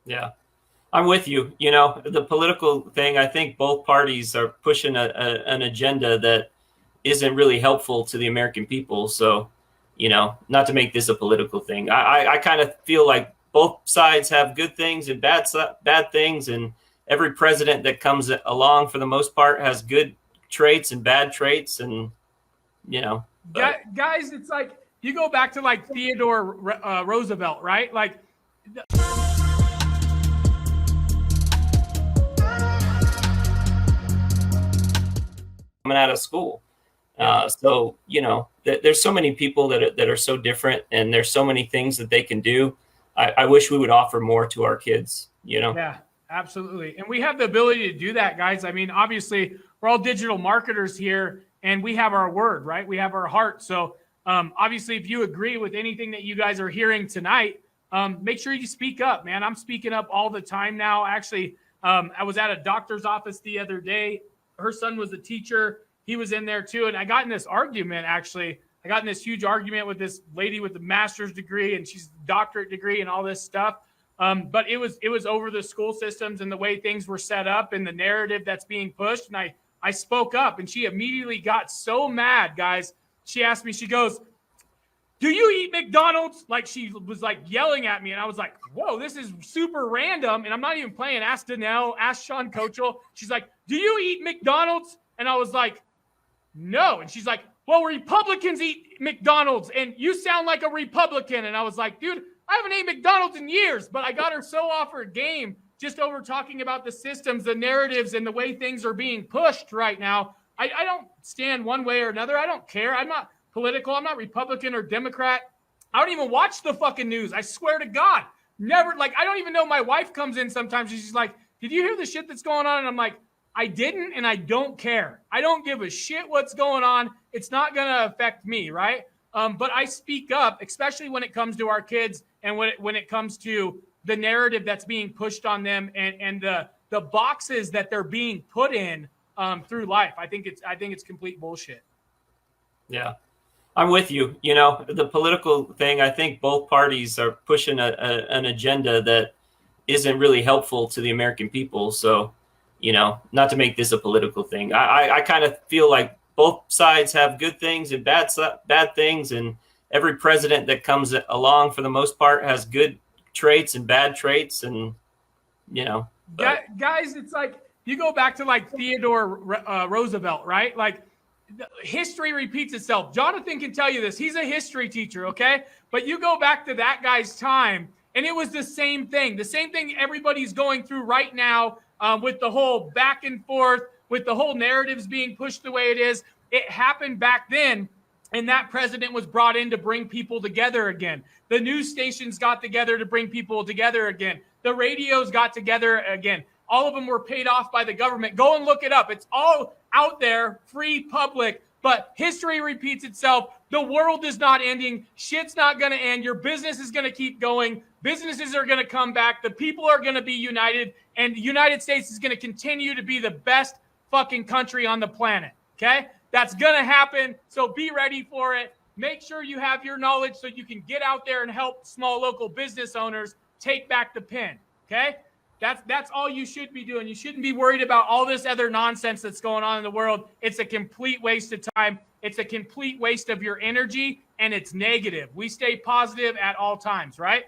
Yeah, I'm with you. The political thing, I think both parties are pushing an agenda that isn't really helpful to the American people. So, not to make this a political thing, I kind of feel like both sides have good things and bad things, and every president that comes along, for the most part, has good traits and bad traits, and but Guys, it's like you go back to like Theodore Roosevelt, right? Like coming out of school. So there's so many people that are so different, and there's so many things that they can do. I wish we would offer more to our kids. Yeah, absolutely. And we have the ability to do that, guys. I mean, obviously, we're all digital marketers here, and we have our word, right? We have our heart. So, obviously, if you agree with anything that you guys are hearing tonight, make sure you speak up, man. I'm speaking up all the time now. Actually, I was at a doctor's office the other day. Her son was a teacher. He was in there too. And I got in this argument, actually. I got in this huge argument with this lady with a master's degree, and she's a doctorate degree and all this stuff. But it was over the school systems and the way things were set up and the narrative that's being pushed. And I spoke up, and she immediately got so mad, guys. She asked me, she goes, "Do you eat McDonald's?" Like, she was like yelling at me, and I was like, whoa, this is super random. And I'm not even playing Ask Danelle, Ask Sean Coachell. She's like, "Do you eat McDonald's?" And I was like, "No." And she's like, "Well, Republicans eat McDonald's, and you sound like a Republican." And I was like, dude, I haven't ate McDonald's in years. But I got her so off her game just over talking about the systems, the narratives, and the way things are being pushed right now. I don't stand one way or another. I don't care. I'm not political. I'm not Republican or Democrat. I don't even watch the fucking news. I swear to God. Never. Like, I don't even know. My wife comes in sometimes. She's like, "Did you hear the shit that's going on?" And I'm like, I didn't, and I don't care. I don't give a shit what's going on. It's not going to affect me, right? But I speak up, especially when it comes to our kids and when it comes to the narrative that's being pushed on them and the boxes that they're being put in through life. I think it's complete bullshit. Yeah, I'm with you. The political thing, I think both parties are pushing an agenda that isn't really helpful to the American people. So, not to make this a political thing, I kind of feel like both sides have good things and bad things, and every president that comes along, for the most part, has good traits and bad traits, and guys, it's like you go back to like Theodore Roosevelt, right? Like, history repeats itself. Jonathan can tell you this. He's a history teacher, okay? But you go back to that guy's time, and it was the same thing. The same thing everybody's going through right now with the whole back and forth, with the whole narratives being pushed the way it is. It happened back then, and that president was brought in to bring people together again. The news stations got together to bring people together again. The radios got together again. All of them were paid off by the government. Go and look it up. It's all out there, free, public. But history repeats itself. The world is not ending. Shit's not going to end. Your business is going to keep going. Businesses are going to come back. The people are going to be united. And the United States is going to continue to be the best fucking country on the planet. Okay? That's going to happen. So be ready for it. Make sure you have your knowledge so you can get out there and help small local business owners take back the pen. Okay? That's all you should be doing. You shouldn't be worried about all this other nonsense that's going on in the world. It's a complete waste of time. It's a complete waste of your energy, and it's negative. We stay positive at all times, right?